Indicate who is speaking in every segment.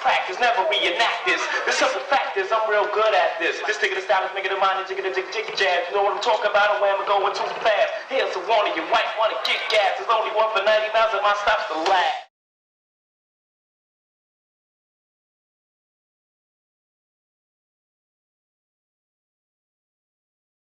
Speaker 1: practice, never reenact this. The simple fact is I'm real good at this. This nigga the style is making the mind and jiggy jazz. You know what I'm talking about? Or am I going too fast? Here's a warning, you might want to get gas. There's only one for 90 miles and my stop's the last.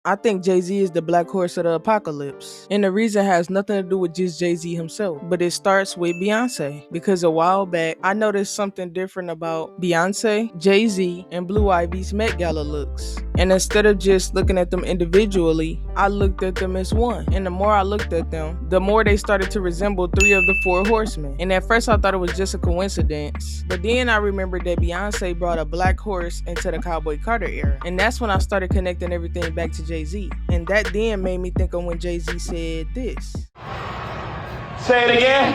Speaker 2: I think Jay-Z is the black horse of the apocalypse. And the reason has nothing to do with just Jay-Z himself, but it starts with Beyonce. Because a while back, I noticed something different about Beyonce, Jay-Z, and Blue Ivy's Met Gala looks. And instead of just looking at them individually, I looked at them as one. And the more I looked at them, the more they started to resemble 3 of the 4 horsemen. And at first I thought it was just a coincidence. But then I remembered that Beyonce brought a black horse into the Cowboy Carter era. And that's when I started connecting everything back to Jay-Z. And that then made me think of when Jay-Z said this.
Speaker 1: Say it again.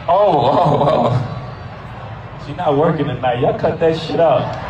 Speaker 1: Oh. She's not working tonight. Y'all cut that shit out.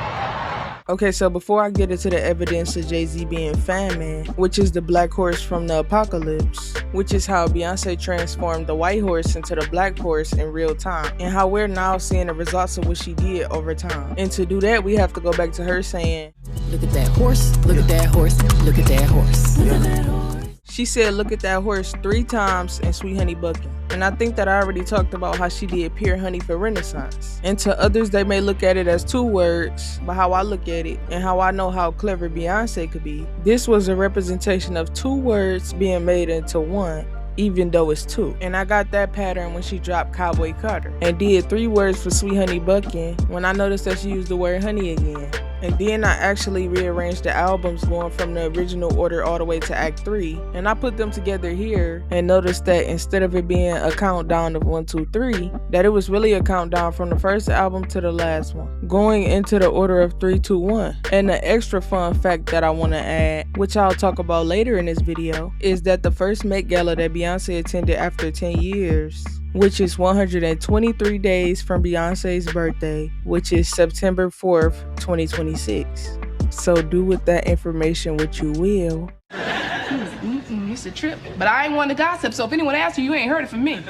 Speaker 2: Okay, so before I get into the evidence of Jay-Z being Famine, which is the black horse from the apocalypse, which is how Beyonce transformed the white horse into the black horse in real time, and how we're now seeing the results of what she did over time. And to do that, we have to go back to her saying,
Speaker 3: look at that horse, look at that horse, look at that horse. Look at that horse.
Speaker 2: She said, look at that horse 3 times in Sweet Honey Bucking. And I think that I already talked about how she did Pure Honey for Renaissance. And to others, they may look at it as 2 words, but how I look at it and how I know how clever Beyonce could be, this was a representation of 2 words being made into 1, even though it's 2. And I got that pattern when she dropped Cowboy Carter and did 3 words for Sweet Honey Bucking when I noticed that she used the word honey again. And then I actually rearranged the albums going from the original order all the way to Act 3. And I put them together here and noticed that instead of it being a countdown of 1, 2, 3, that it was really a countdown from the first album to the last one, going into the order of 3, 2, 1. And the extra fun fact that I want to add, which I'll talk about later in this video, is that the first Met Gala that Beyonce attended after 10 years, which is 123 days from Beyonce's birthday, which is September 4th, 2026. So do with that information what you will.
Speaker 3: It's a trip, but I ain't one to gossip, so if anyone asks you ain't heard it from me.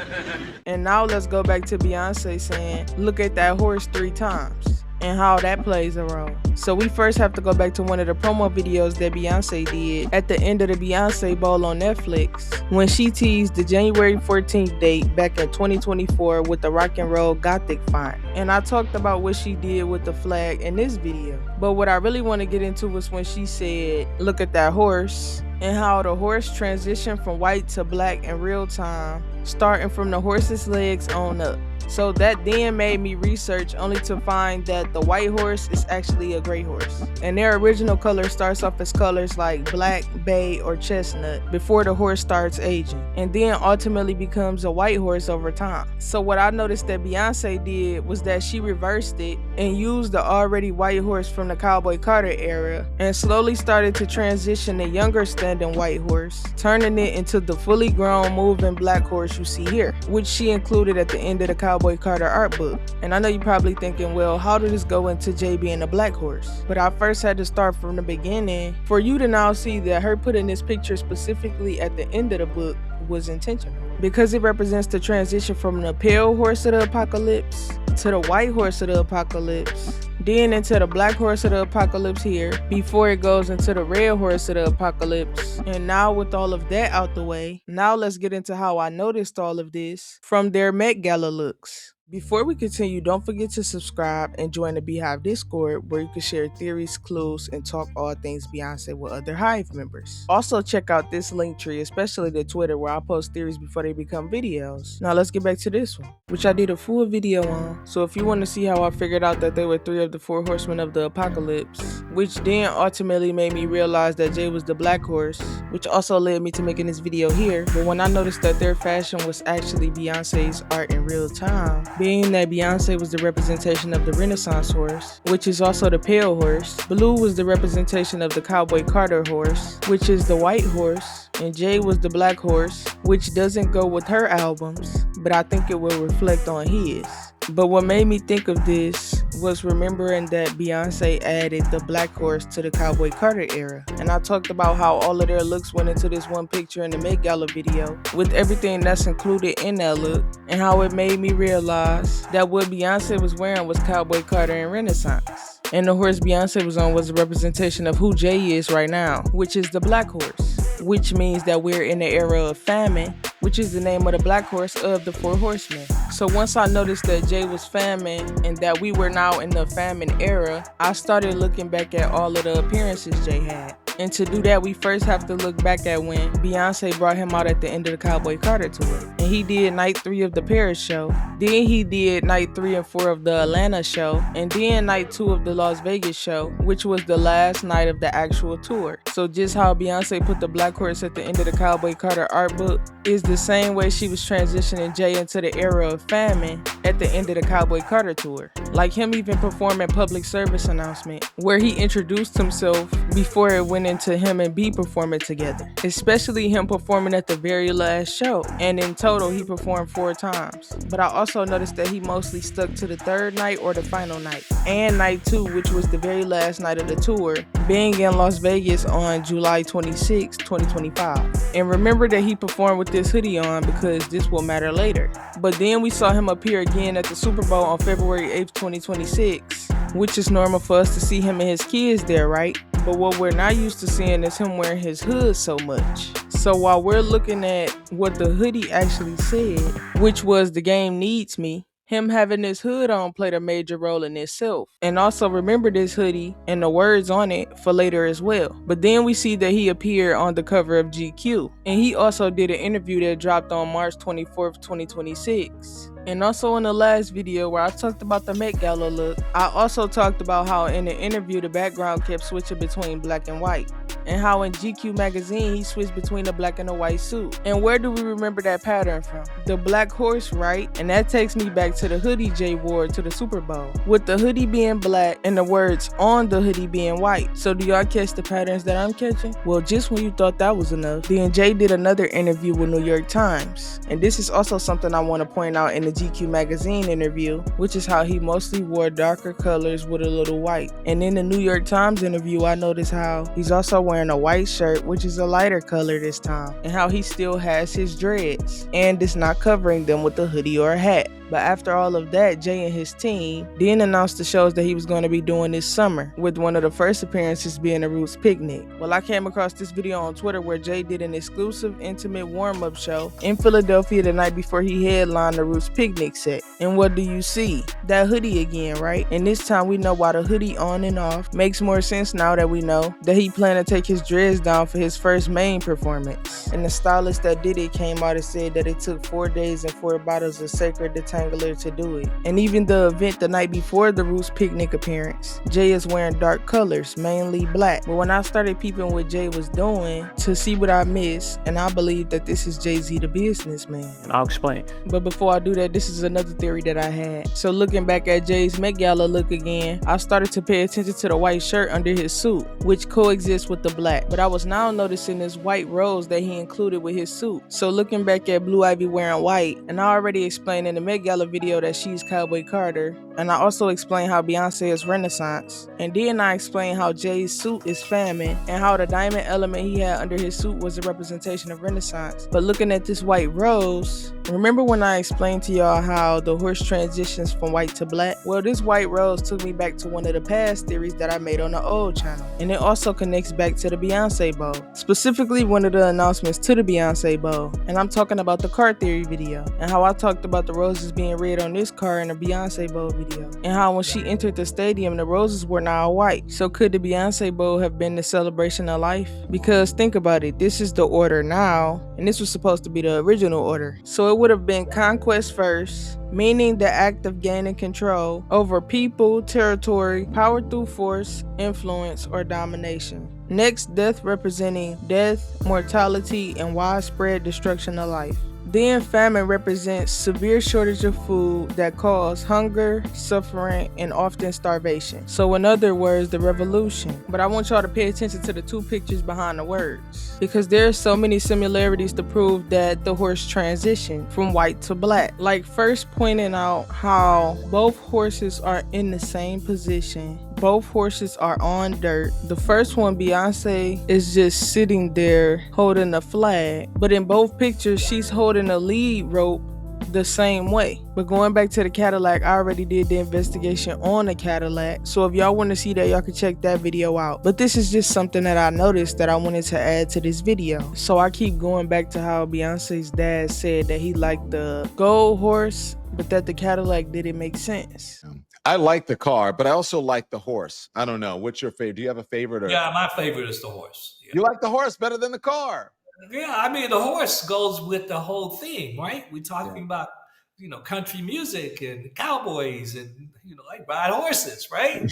Speaker 2: And now let's go back to Beyonce saying, look at that horse 3 times, and how that plays a role. So we first have to go back to one of the promo videos that Beyonce did at the end of the Beyonce Bowl on Netflix, when she teased the January 14th date back in 2024 with the rock and roll gothic font. And I talked about what she did with the flag in this video. But what I really want to get into was when she said, look at that horse, and how the horse transitioned from white to black in real time, starting from the horse's legs on up. So that then made me research, only to find that the white horse is actually a gray horse. And their original color starts off as colors like black, bay, or chestnut before the horse starts aging, and then ultimately becomes a white horse over time. So what I noticed that Beyonce did was that she reversed it and used the already white horse from the Cowboy Carter era and slowly started to transition the younger standing white horse, turning it into the fully grown moving black horse you see here, which she included at the end of the Cowboy Carter art book. And I know you're probably thinking, well, how did this go into Jay being a black horse? But I first had to start from the beginning for you to now see that her putting this picture specifically at the end of the book was intentional, because it represents the transition from the pale horse of the apocalypse to the white horse of the apocalypse, then into the black horse of the apocalypse here, before it goes into the red horse of the apocalypse. And now with all of that out the way, now let's get into how I noticed all of this from their Met Gala looks. Before we continue, don't forget to subscribe and join the BeyHive Discord, where you can share theories, clues, and talk all things Beyonce with other Hive members. Also check out this link tree, especially the Twitter, where I post theories before they become videos. Now let's get back to this one, which I did a full video on. So if you want to see how I figured out that they were 3 of the 4 horsemen of the apocalypse, which then ultimately made me realize that Jay was the black horse, which also led me to making this video here. But when I noticed that their fashion was actually Beyonce's art in real time, being that Beyonce was the representation of the Renaissance horse, which is also the pale horse, Blue was the representation of the Cowboy Carter horse, which is the white horse, and Jay was the black horse, which doesn't go with her albums, but I think it will reflect on his. But what made me think of this was remembering that Beyoncé added the black horse to the Cowboy Carter era. And I talked about how all of their looks went into this one picture in the Met Gala video, with everything that's included in that look, and how it made me realize that what Beyoncé was wearing was Cowboy Carter and Renaissance. And the horse Beyoncé was on was a representation of who Jay is right now, which is the black horse, which means that we're in the era of famine, which is the name of the black horse of the 4 horsemen. So once I noticed that Jay was famine and that we were now in the famine era, I started looking back at all of the appearances Jay had. And to do that, we first have to look back at when Beyoncé brought him out at the end of the Cowboy Carter tour. And he did night 3 of the Paris show. Then he did night 3 and 4 of the Atlanta show. And then night 2 of the Las Vegas show, which was the last night of the actual tour. So just how Beyoncé put the black horse at the end of the Cowboy Carter art book is the same way she was transitioning Jay into the era of famine at the end of the Cowboy Carter tour. Like him even performing public service announcement, where he introduced himself before it went into him and B performing together. Especially him performing at the very last show. And in total, he performed 4 times. But I also noticed that he mostly stuck to the 3rd night or the final night. And night 2, which was the very last night of the tour, being in Las Vegas on July 26, 2025. And remember that he performed with this hoodie on because this will matter later. But then we saw him appear again at the Super Bowl on February 8th, 2026, which is normal for us to see him and his kids there, right? But what we're not used to seeing is him wearing his hood so much. So while we're looking at what the hoodie actually said, which was "the game needs me," him having this hood on played a major role in itself. And also remember this hoodie and the words on it for later as well. But then we see that he appeared on the cover of GQ. And he also did an interview that dropped on March 24th, 2026. And also in the last video where I talked about the Met Gala look, I also talked about how in the interview the background kept switching between black and white. And how in GQ magazine he switched between the black and the white suit. And where do we remember that pattern from? The black horse, right? And that takes me back to the hoodie Jay wore to the Super Bowl, with the hoodie being black and the words on the hoodie being white. So do y'all catch the patterns that I'm catching? Well, just when you thought that was enough, then Jay did another interview with New York Times. And this is also something I want to point out in the GQ magazine interview, which is how he mostly wore darker colors with a little white. And in the New York Times interview, I noticed how he's also wearing a white shirt, which is a lighter color this time, and how he still has his dreads and is not covering them with a hoodie or a hat. But after all of that, Jay and his team then announced the shows that he was going to be doing this summer, with one of the first appearances being a Roots picnic. Well, I came across this video on Twitter where Jay did an exclusive intimate warm-up show in Philadelphia the night before he headlined the Roots picnic set. And what do you see? That hoodie again, right? And this time we know why the hoodie on and off makes more sense now that we know that he planned to take his dreads down for his first main performance. And the stylist that did it came out and said that it took 4 days and 4 bottles of sacred detangler to do it. And even the event the night before the Roots picnic appearance, Jay is wearing dark colors, mainly black. But when I started peeping what Jay was doing to see what I missed, and I believe that this is Jay-Z the businessman.
Speaker 4: I'll explain.
Speaker 2: But before I do that, this is another theory that I had. So looking back at Jay's Met Gala look again, I started to pay attention to the white shirt under his suit, which coexists with the black. But I was now noticing this white rose that he included with his suit. So looking back at Blue Ivy wearing white, and I already explained in the Met Gala video that she's Cowboy Carter, and I also explained how Beyoncé is Renaissance, and then I explained how Jay's suit is famine, and how the diamond element he had under his suit was a representation of Renaissance. But looking at this white rose, remember when I explained to y'all how the horse transitions from white to black? Well, this white rose took me back to one of the past theories that I made on the old channel, and it also connects back to the Beyoncé bowl, specifically one of the announcements to the Beyoncé bowl. And I'm talking about the car theory video, and how I talked about the roses being red on this car in the Beyoncé bowl video, and how when she entered the stadium the roses were now white. So could the Beyoncé bowl have been the celebration of life? Because think about it, this is the order now, and this was supposed to be the original order. So it would have been conquest first, meaning the act of gaining control over people, territory, power through force, influence, or domination. Next, death, representing death, mortality, and widespread destruction of life. Then famine represents severe shortage of food that cause hunger, suffering, and often starvation. So in other words, the revolution. But I want y'all to pay attention to the two pictures behind the words, because there's so many similarities to prove that the horse transitioned from white to black. Like first pointing out how both horses are in the same position. Both horses are on dirt. The first one, Beyoncé, is just sitting there holding a flag. But in both pictures, she's holding a lead rope the same way. But going back to the Cadillac, I already did the investigation on the Cadillac. So if y'all want to see that, y'all can check that video out. But this is just something that I noticed that I wanted to add to this video. So I keep going back to how Beyonce's dad said that he liked the gold horse, but that the Cadillac didn't make sense.
Speaker 4: I like the car, but I also like the horse. I don't know. What's your favorite? Do you have a favorite? Or...
Speaker 5: Yeah, my favorite is the horse. Yeah.
Speaker 4: You like the horse better than the car?
Speaker 5: Yeah, I mean, the horse goes with the whole thing, right? We're talking about, country music and cowboys and, like ride horses, right? They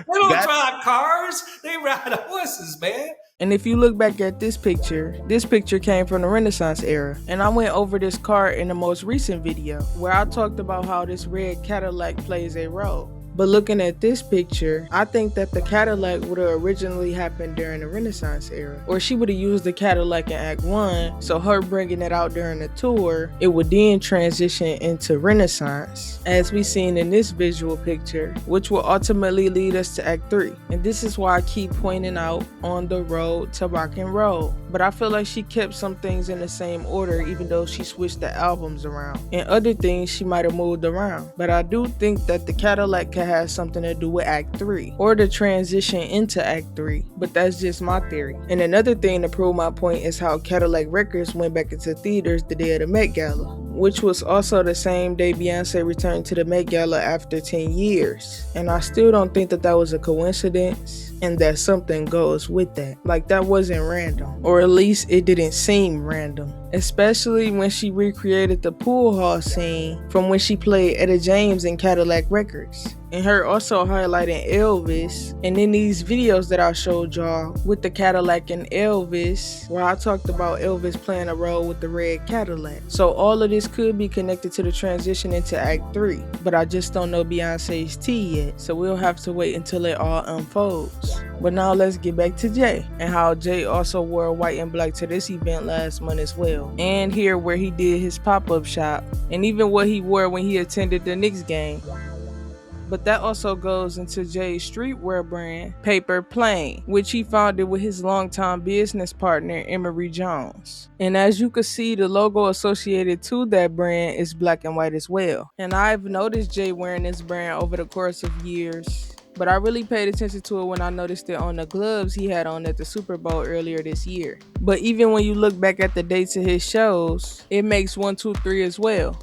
Speaker 5: don't drive cars. They ride horses, man.
Speaker 2: And if you look back at this picture came from the Renaissance era. And I went over this car in the most recent video where I talked about how this red Cadillac plays a role. But looking at this picture, I think that the Cadillac would have originally happened during the Renaissance era. Or she would have used the Cadillac in Act 1, so her bringing it out during the tour, it would then transition into Renaissance, as we seen in this visual picture, which will ultimately lead us to Act 3. And this is why I keep pointing out On the Road to Rock and Roll. But I feel like she kept some things in the same order, even though she switched the albums around. And other things she might have moved around. But I do think that the Cadillac has something to do with Act 3 or the transition into Act 3, but that's just my theory. And another thing to prove my point is how Cadillac Records went back into theaters the day of the Met Gala, which was also the same day Beyonce returned to the Met Gala after 10 years. And I still don't think that that was a coincidence and that something goes with that. Like that wasn't random, or at least it didn't seem random. Especially when she recreated the pool hall scene from when she played Etta James in Cadillac Records. And her also highlighting Elvis. And in these videos that I showed y'all with the Cadillac and Elvis, where I talked about Elvis playing a role with the red Cadillac. So all of this could be connected to the transition into Act 3. But I just don't know Beyonce's tea yet. So we'll have to wait until it all unfolds. But now let's get back to Jay, and how Jay also wore white and black to this event last month as well. And here where he did his pop-up shop, and even what he wore when he attended the Knicks game. But that also goes into Jay's streetwear brand, Paper Plane, which he founded with his longtime business partner, Emery Jones. And as you can see, the logo associated to that brand is black and white as well. And I've noticed Jay wearing this brand over the course of years. But I really paid attention to it when I noticed it on the gloves he had on at the Super Bowl earlier this year. But even when you look back at the dates of his shows, it makes 1, 2, 3 as well.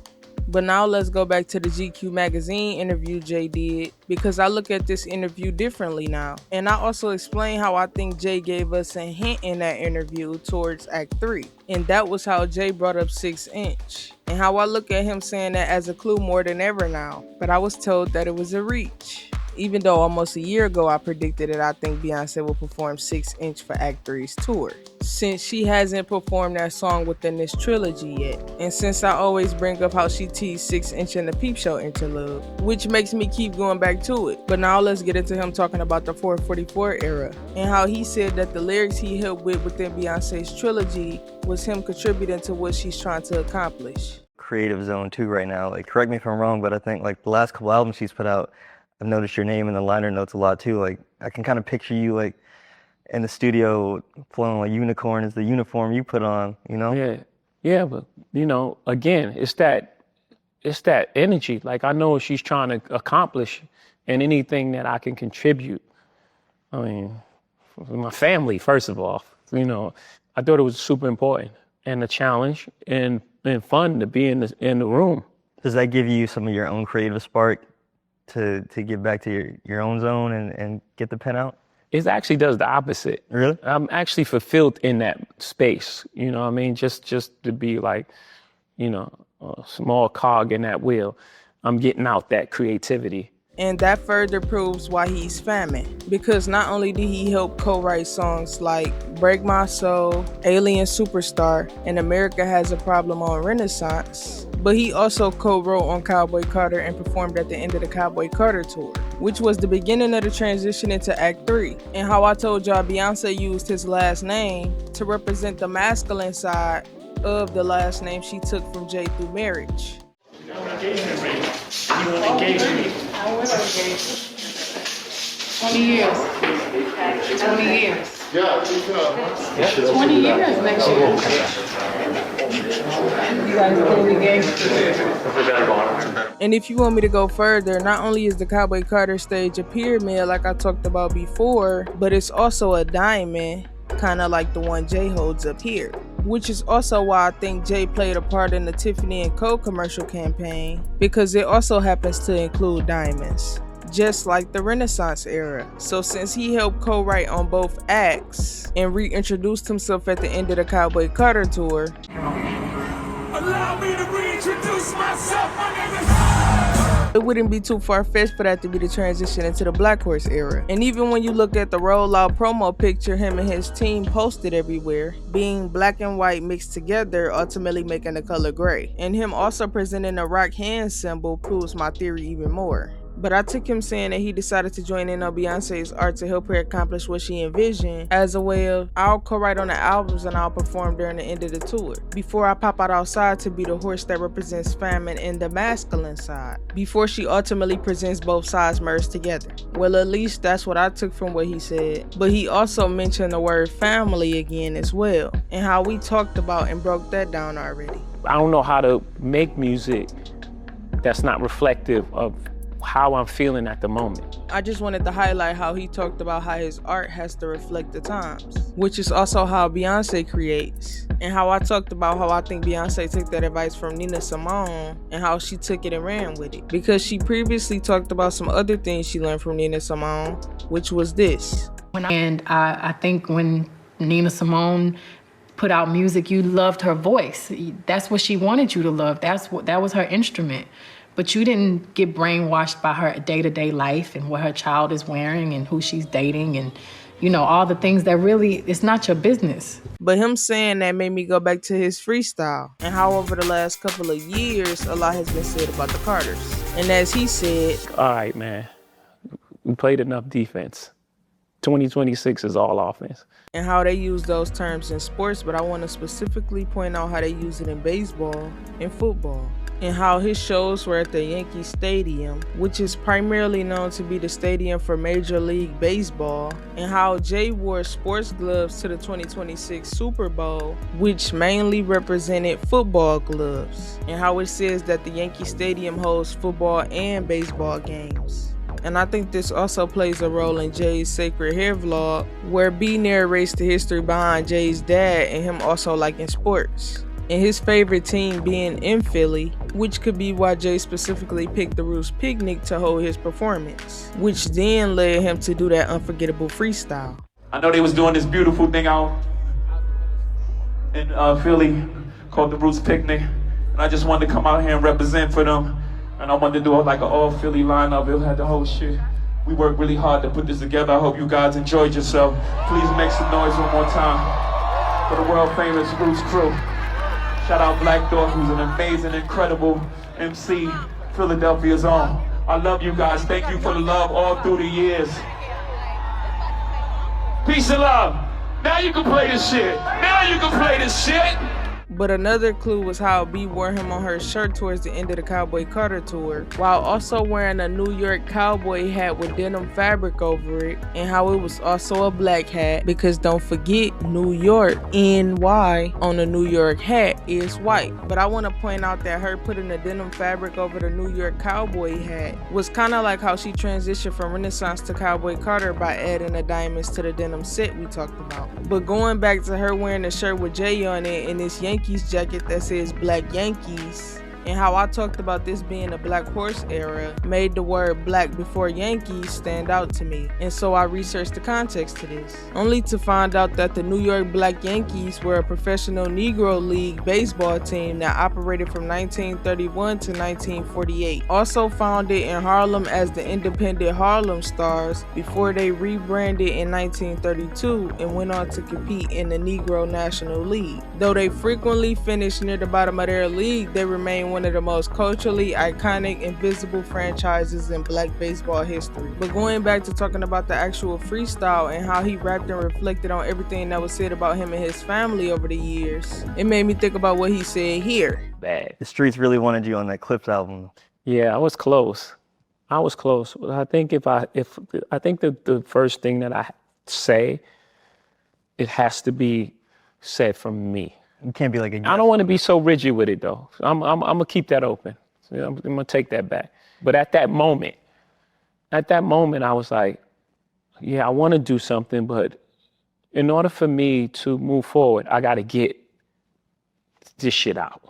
Speaker 2: But now let's go back to the GQ magazine interview Jay did, because I look at this interview differently now. And I also explain how I think Jay gave us a hint in that interview towards Act 3. And that was how Jay brought up 6 inch. And how I look at him saying that as a clue more than ever now. But I was told that it was a reach. Even though almost a year ago I predicted that I think Beyonce will perform 6 inch for Act 3's tour, since she hasn't performed that song within this trilogy yet. And since I always bring up how she teased 6 inch in the Peep Show interlude, which makes me keep going back to it. But now let's get into him talking about the 444 era, and how he said that the lyrics he helped with within Beyonce's trilogy was him contributing to what she's trying to accomplish.
Speaker 6: Creative zone too right now. Like, correct me if I'm wrong, but I think like the last couple albums she's put out, I've noticed your name in the liner notes a lot too. Like, I can kind of picture you like in the studio flowing like Unicorn is the uniform you put on, you know?
Speaker 7: Yeah, but you know, again, it's that energy. Like, I know what she's trying to accomplish, and anything that I can contribute. I mean, for my family, first of all, you know, I thought it was super important and a challenge and fun to be in the room.
Speaker 6: Does that give you some of your own creative spark to get back to your own zone and get the pen out?
Speaker 7: It actually does the opposite.
Speaker 6: Really?
Speaker 7: I'm actually fulfilled in that space. You know what I mean? Just to be like, you know, a small cog in that wheel. I'm getting out that creativity.
Speaker 2: And that further proves why he's Famine, because not only did he help co-write songs like Break My Soul, Alien Superstar, and America Has a Problem on Renaissance, but he also co-wrote on Cowboy Carter and performed at the end of the Cowboy Carter tour, which was the beginning of the transition into Act 3. And how I told y'all Beyonce used his last name to represent the masculine side of the last name she took from Jay through marriage.
Speaker 3: Engagement ring. You want engagement ring? I will engage. 20 years. 20 years.
Speaker 4: Yeah,
Speaker 3: 20 years next year. You guys are engaged.
Speaker 2: And if you want me to go further, not only is the Cowboy Carter stage a pyramid like I talked about before, but it's also a diamond, kind of like the one Jay holds up here. Which is also why I think Jay played a part in the Tiffany & Co. commercial campaign, because it also happens to include diamonds, just like the Renaissance era. So since he helped co-write on both acts and reintroduced himself at the end of the Cowboy Carter tour,
Speaker 1: Allow me to reintroduce myself. My name is...
Speaker 2: it wouldn't be too far-fetched for that to be the transition into the Black Horse era. And even when you look at the rollout promo picture him and his team posted everywhere, being black and white mixed together, ultimately making the color gray. And him also presenting a rock hand symbol proves my theory even more. But I took him saying that he decided to join in on Beyonce's art to help her accomplish what she envisioned as a way of, I'll co-write on the albums and I'll perform during the end of the tour, before I pop out outside to be the horse that represents famine and the masculine side, before she ultimately presents both sides merged together. Well, at least that's what I took from what he said. But he also mentioned the word family again as well, and how we talked about and broke that down already.
Speaker 7: I don't know how to make music that's not reflective of how I'm feeling at the moment.
Speaker 2: I just wanted to highlight how he talked about how his art has to reflect the times, which is also how Beyonce creates, and how I talked about how I think Beyonce took that advice from Nina Simone and how she took it and ran with it, because she previously talked about some other things she learned from Nina Simone, which was this.
Speaker 8: And I think when Nina Simone put out music, you loved her voice. That's what she wanted you to love. That was her instrument. But you didn't get brainwashed by her day-to-day life and what her child is wearing and who she's dating and, you know, all the things that really, it's not your business.
Speaker 2: But him saying that made me go back to his freestyle and how over the last couple of years, a lot has been said about the Carters. And as he said,
Speaker 7: all right, man, we played enough defense. 2026 is all offense.
Speaker 2: And how they use those terms in sports, but I want to specifically point out how they use it in baseball and football. And how his shows were at the Yankee Stadium, which is primarily known to be the stadium for Major League Baseball, and how Jay wore sports gloves to the 2026 Super Bowl, which mainly represented football gloves, and how it says that the Yankee Stadium hosts football and baseball games. And I think this also plays a role in Jay's Sacred Hair vlog, where B narrates the history behind Jay's dad and him also liking sports, and his favorite team being in Philly, which could be why Jay specifically picked the Roots Picnic to hold his performance, which then led him to do that unforgettable freestyle.
Speaker 1: I know they was doing this beautiful thing out in Philly called the Roots Picnic, and I just wanted to come out here and represent for them. And I wanted to do like an all Philly lineup. It had the whole shit. We worked really hard to put this together. I hope you guys enjoyed yourself. Please make some noise one more time for the world famous Roots crew. Shout out Black Dog, who's an amazing, incredible MC, Philadelphia's own. I love you guys. Thank you for the love all through the years. Peace and love. Now you can play this shit. Now you can play this shit.
Speaker 2: But another clue was how B wore him on her shirt towards the end of the Cowboy Carter tour, while also wearing a New York cowboy hat with denim fabric over it, and how it was also a black hat, because don't forget, New York, NY, on the New York hat is white. But I want to point out that her putting the denim fabric over the New York cowboy hat was kind of like how she transitioned from Renaissance to Cowboy Carter by adding the diamonds to the denim set we talked about. But going back to her wearing the shirt with Jay on it and this Yankees jacket that says Black Yankees, and how I talked about this being a Black Horse era made the word Black before Yankees stand out to me, and so I researched the context to this, only to find out that the New York Black Yankees were a professional Negro League baseball team that operated from 1931 to 1948, also founded in Harlem as the independent Harlem Stars before they rebranded in 1932 and went on to compete in the Negro National League. Though they frequently finished near the bottom of their league, they remain one of the most culturally iconic and visible franchises in Black baseball history. But going back to talking about the actual freestyle and how he rapped and reflected on everything that was said about him and his family over the years, it made me think about what he said here.
Speaker 6: Bad. The streets really wanted you on that Clips album.
Speaker 7: Yeah, I was close. I think I think the first thing that I say, it has to be said from me.
Speaker 6: You can't be like a
Speaker 7: I don't want to be so rigid with it though. I'm gonna keep that open. So I'm gonna take that back. But at that moment, I was like, yeah, I want to do something, but in order for me to move forward, I got to get this shit out.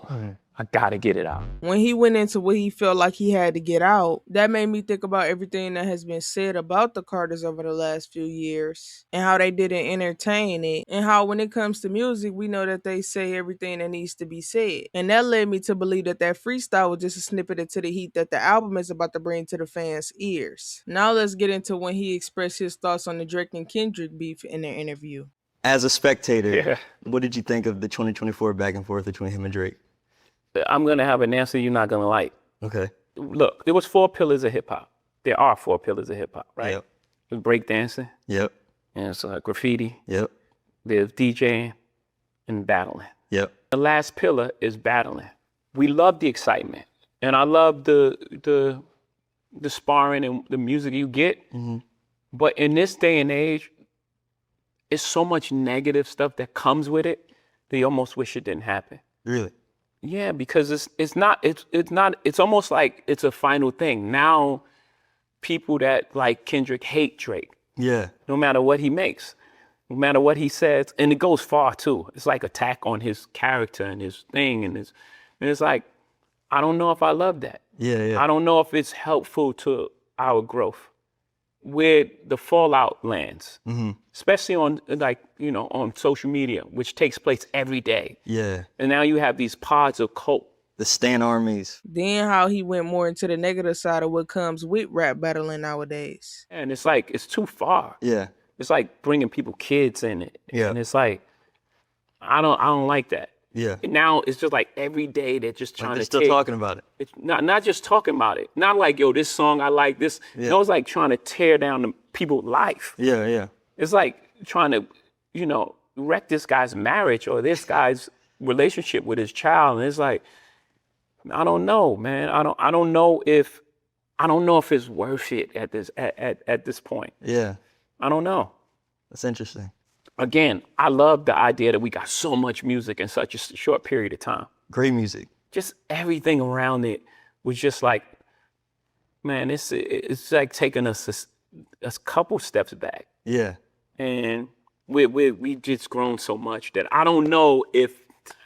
Speaker 7: I gotta get it out.
Speaker 2: When he went into what he felt like he had to get out, that made me think about everything that has been said about the Carters over the last few years and how they didn't entertain it, and how when it comes to music, we know that they say everything that needs to be said. And that led me to believe that that freestyle was just a snippet into the heat that the album is about to bring to the fans' ears. Now let's get into when he expressed his thoughts on the Drake and Kendrick beef in their interview.
Speaker 6: As a spectator, what did you think of the 2024 back and forth between him and Drake?
Speaker 7: I'm gonna have an answer you're not gonna like.
Speaker 6: Okay.
Speaker 7: Look, there was 4 pillars of hip hop. There are 4 pillars of hip hop, right?
Speaker 6: Yep.
Speaker 7: There's breakdancing.
Speaker 6: Yep.
Speaker 7: And it's graffiti.
Speaker 6: Yep.
Speaker 7: There's DJing and battling.
Speaker 6: Yep.
Speaker 7: The last pillar is battling. We love the excitement, and I love the sparring and the music you get.
Speaker 6: Mm-hmm.
Speaker 7: But in this day and age, it's so much negative stuff that comes with it that you almost wish it didn't happen.
Speaker 6: Really?
Speaker 7: Yeah, because it's almost like it's a final thing. Now people that like Kendrick hate Drake.
Speaker 6: Yeah.
Speaker 7: No matter what he makes, no matter what he says, and it goes far too. It's like attack on his character and his thing and it's like, I don't know if I love that.
Speaker 6: Yeah.
Speaker 7: I don't know if it's helpful to our growth. Where the fallout lands, especially on on social media, which takes place every day.
Speaker 6: Yeah.
Speaker 7: And now you have these pods of cult.
Speaker 6: The stan armies.
Speaker 2: Then how he went more into the negative side of what comes with rap battling nowadays.
Speaker 7: And it's like, it's too far.
Speaker 6: Yeah.
Speaker 7: It's like bringing kids in it.
Speaker 6: Yeah.
Speaker 7: And it's like, I don't like that.
Speaker 6: Yeah.
Speaker 7: Now it's just like every day they're just trying
Speaker 6: they're
Speaker 7: to
Speaker 6: still talking about it.
Speaker 7: It's not just talking about it. Not like, yo, this song, I like this.
Speaker 6: Yeah.
Speaker 7: No, it's like trying to tear down the people's life.
Speaker 6: Yeah.
Speaker 7: It's like trying to, wreck this guy's marriage or this guy's relationship with his child. And it's like, I don't know, man. I don't know if it's worth it at this point.
Speaker 6: Yeah.
Speaker 7: I don't know.
Speaker 6: That's interesting.
Speaker 7: Again, I love the idea that we got so much music in such a short period of time.
Speaker 6: Great music.
Speaker 7: Just everything around it was just like, man, it's like taking us a couple steps back.
Speaker 6: Yeah.
Speaker 7: And we just grown so much that I don't know if,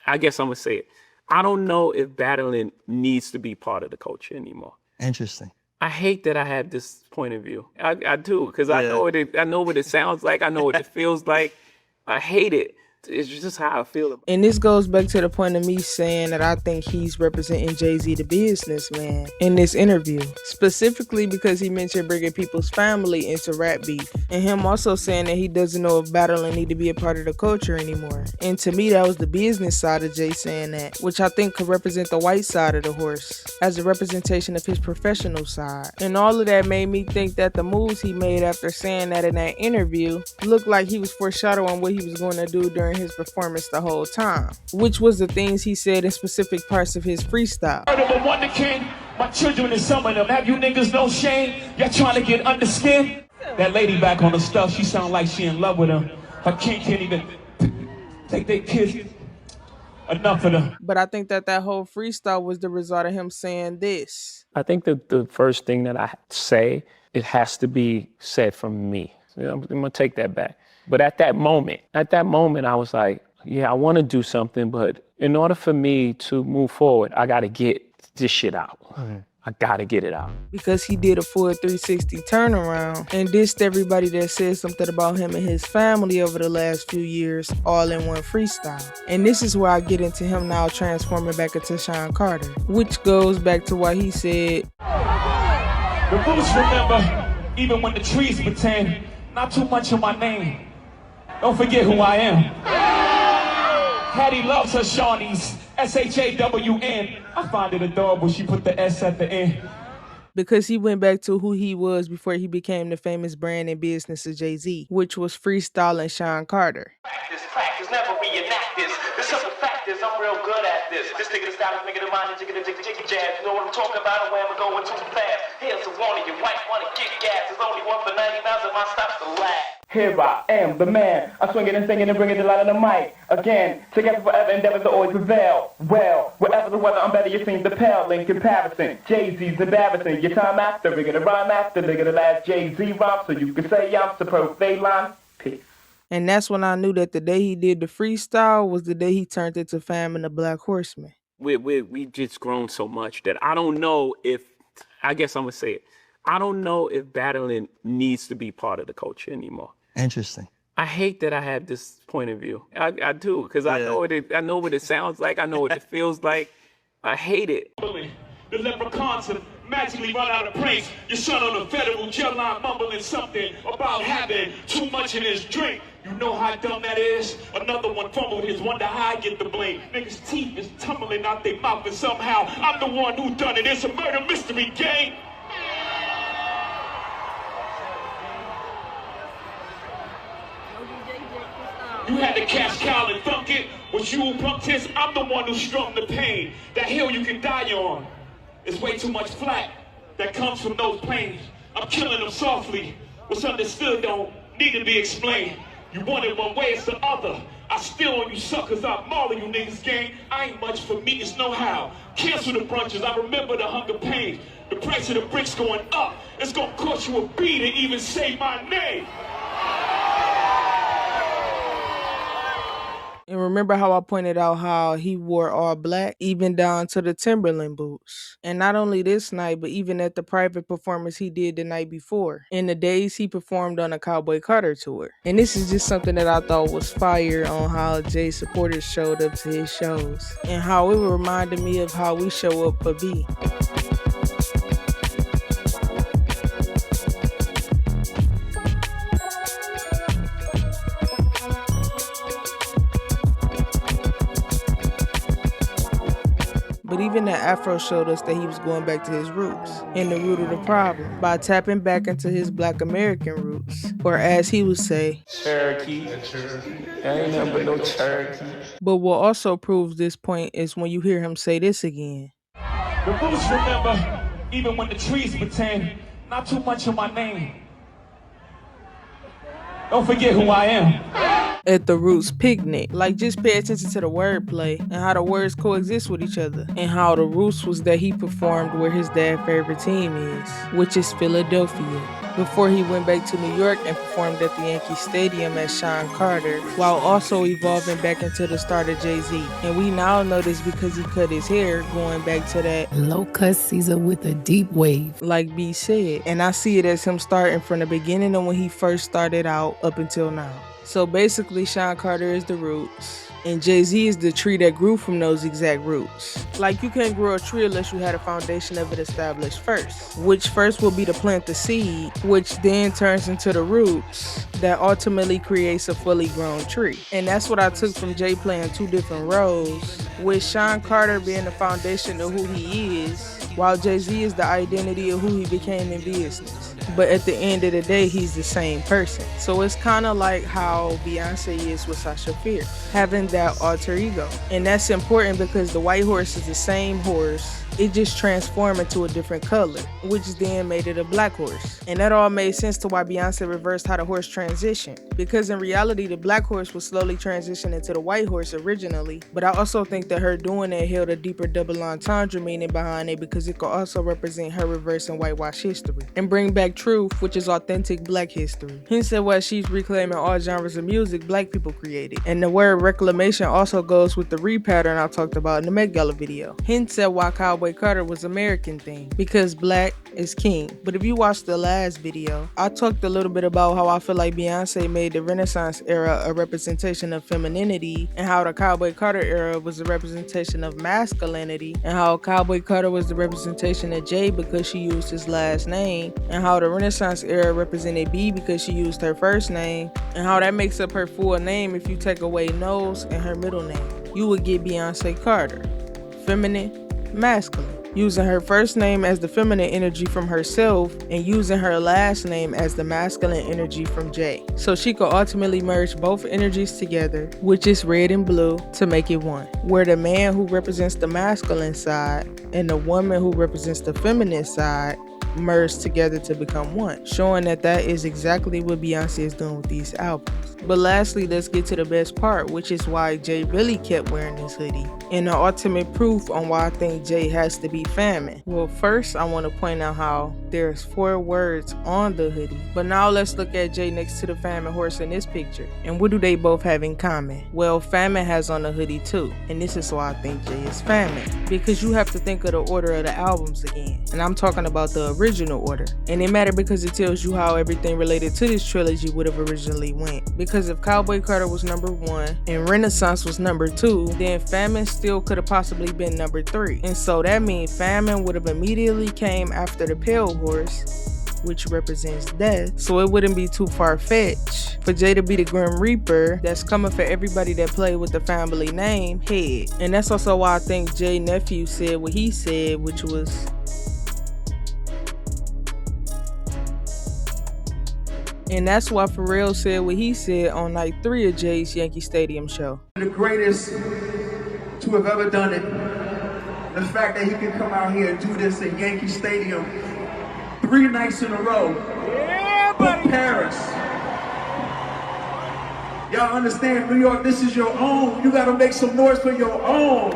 Speaker 7: I guess I'm gonna say it, I don't know if battling needs to be part of the culture anymore.
Speaker 6: Interesting.
Speaker 7: I hate that I have this point of view. I do, because I know what it sounds like. I know what it feels like. I hate it. It's just how I feel about it.
Speaker 2: And this goes back to the point of me saying that I think he's representing Jay-Z, the businessman, in this interview. Specifically because he mentioned bringing people's family into rap beef. And him also saying that he doesn't know if battling need to be a part of the culture anymore. And to me, that was the business side of Jay saying that, which I think could represent the white side of the horse as a representation of his professional side. And all of that made me think that the moves he made after saying that in that interview looked like he was foreshadowing what he was going to do during his performance the whole time, which was the things he said in specific parts of his freestyle.
Speaker 1: But Wonder King, my children and some of them, have you niggas no shame? Y'all trying to get under skin? That lady back on the stuff, she sound like she in love with him. Her king can't even take their kids. Enough of them.
Speaker 2: But I think that whole freestyle was the result of him saying this.
Speaker 7: I think that the first thing that I say, it has to be said from me. So I'm gonna take that back. But at that moment, I was like, yeah, I want to do something, but in order for me to move forward, I got to get this shit out. I gotta get it out.
Speaker 2: Because he did a full 360 turnaround and dissed everybody that said something about him and his family over the last few years, all in one freestyle. And this is where I get into him now transforming back into Shawn Carter, which goes back to what he said.
Speaker 1: The roots remember, even when the trees pretend, not too much of my name. Don't forget who I am. Hattie loves her Shawnees, S-H-A-W-N. I find it adorable she put the S at the end.
Speaker 2: Because he went back to who he was before he became the famous brand and business of Jay-Z, which was Freestyling Shawn Carter.
Speaker 1: Practice, never reenact this. The simple fact is I'm real good at this. This nigga the style is nigga the mind and jigga jazz. You know what I'm talking about and where I'm going too fast. Here's a warning, you might want to get gas. There's only one for 90 miles and my stops to last. Here I am, the man. I'm swinging and singing and bringing the light on the mic. Again, together forever, endeavors to always prevail. Well, wherever the weather, I'm better, you seem to pale in comparison. Jay-Z's embarrassing. Your time after, bigger the rhyme after, bigger the last Jay-Z rhyme, so you can say I'm supposed to line. Peace.
Speaker 2: And that's when I knew that the day he did the freestyle was the day he turned into Fam and the Black Horsemen.
Speaker 9: We just grown so much that I don't know if, I guess I'm going to say it, I don't know if battling needs to be part of the culture anymore.
Speaker 6: Interesting.
Speaker 9: I hate that I have this point of view. I do, because I know what it sounds like. I know what it feels like. I hate it.
Speaker 1: The leprechauns have magically run out of praise. Your son on the federal jail line mumbling something about having too much in his drink. You know how dumb that is? Another one fumbled his, wonder how I get the blame. Niggas' teeth is tumbling out their mouth and somehow I'm the one who done it. It's a murder mystery game. You had to catch Cal and thunk it. Was you who pumped his? I'm the one who strummed the pain. That hill you can die on. It's way too much flack that comes from those planes. I'm killing them softly. What's understood don't need to be explained. You want it one way, it's the other. I still on you suckers, I'm mauling you niggas gang. I ain't much for me, it's no how. Cancel the brunches, I remember the hunger pains. The price of the bricks going up. It's gonna cost you a B to even say my name.
Speaker 2: And remember how I pointed out how he wore all black, even down to the Timberland boots. And not only this night, but even at the private performance he did the night before, in the days he performed on a Cowboy Carter tour. And this is just something that I thought was fire on how Jay supporters showed up to his shows, and how it reminded me of how we show up for B. But even the Afro showed us that he was going back to his roots and the root of the problem by tapping back into his Black American roots, or as he would say,
Speaker 9: Cherokee. I ain't nothing but no Cherokee.
Speaker 2: But what also proves this point is when you hear him say this again.
Speaker 1: The roots remember, even when the trees pretend, not too much of my name. Don't forget who I am.
Speaker 2: At the Roots picnic. Like, just pay attention to the wordplay and how the words coexist with each other, and how the Roots was that he performed where his dad's favorite team is, which is Philadelphia, before he went back to New York and performed at the Yankee Stadium as Shawn Carter, while also evolving back into the start of Jay-Z. And we now know this because he cut his hair, going back to that
Speaker 8: low-cut Caesar with a deep wave,
Speaker 2: like B said. And I see it as him starting from the beginning of when he first started out up until now. So basically, Shawn Carter is the roots, and Jay-Z is the tree that grew from those exact roots. Like, you can't grow a tree unless you had a foundation of it established first, which first will be to plant the seed, which then turns into the roots that ultimately creates a fully grown tree. And that's what I took from Jay playing two different roles, with Shawn Carter being the foundation of who he is, while Jay-Z is the identity of who he became in business. But at the end of the day, he's the same person. So it's kind of like how Beyoncé is with Sasha Fierce, having that alter ego. And that's important because the white horse is the same horse. It just transformed into a different color, which then made it a black horse. And that all made sense to why Beyoncé reversed how the horse transitioned. Because in reality, the black horse was slowly transitioning into the white horse originally. But I also think that her doing it held a deeper double entendre meaning behind it, because it could also represent her reversing whitewash history and bring back truth, which is authentic black history. Hence why she's reclaiming all genres of music black people created. And the word reclamation also goes with the repattern I talked about in the Met Gala video. Hence why Cowboy Cowboy Carter was American thing because black is king. But if you watch the last video, I talked a little bit about how I feel like Beyonce made the Renaissance era a representation of femininity, and how the Cowboy Carter era was a representation of masculinity, and how Cowboy Carter was the representation of Jay because she used his last name, and how the Renaissance era represented B because she used her first name, and how that makes up her full name. If you take away Knowles and her middle name, you would get Beyonce Carter. Feminine, masculine. Using her first name as the feminine energy from herself and using her last name as the masculine energy from Jay. So she could ultimately merge both energies together, which is red and blue, to make it one. Where the man who represents the masculine side and the woman who represents the feminine side merged together to become one, showing that is exactly what Beyonce is doing with these albums. But lastly, let's get to the best part, which is why Jay really kept wearing this hoodie, and the ultimate proof on why I think Jay has to be Famine. Well, first I want to point out how there's 4 words on the hoodie, but now let's look at Jay next to the Famine horse in this picture, and what do they both have in common? Well, Famine has on the hoodie too, and this is why I think Jay is Famine, because you have to think of the order of the albums again, and I'm talking about the original order, and it matters because it tells you how everything related to this trilogy would have originally went. Because if Cowboy Carter was number 1 and Renaissance was number 2, then Famine still could have possibly been number 3, and so that means Famine would have immediately came after the Pale Horse, which represents death, so it wouldn't be too far-fetched for Jay to be the Grim Reaper that's coming for everybody that played with the family name, Head. And that's also why I think Jay nephew said what he said, which was, and that's why Pharrell said what he said on night 3 of Jay's Yankee Stadium show.
Speaker 10: The greatest to have ever done it. The fact that he can come out here and do this at Yankee Stadium 3 nights in a row. Yeah, buddy. Paris. Y'all understand, New York, this is your own. You gotta make some noise for your own.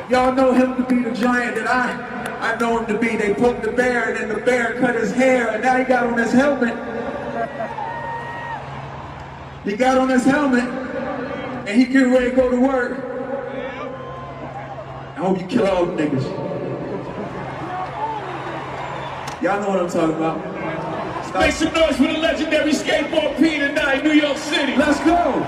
Speaker 10: Y'all know him to be the giant that I know him to be. They poked the bear and then the bear cut his hair and now he got on his helmet. He got on his helmet and he getting ready to go to work. I hope you kill all the niggas. Y'all know what I'm talking about. Make some noise for the legendary skateboard P tonight, New York City. Let's go.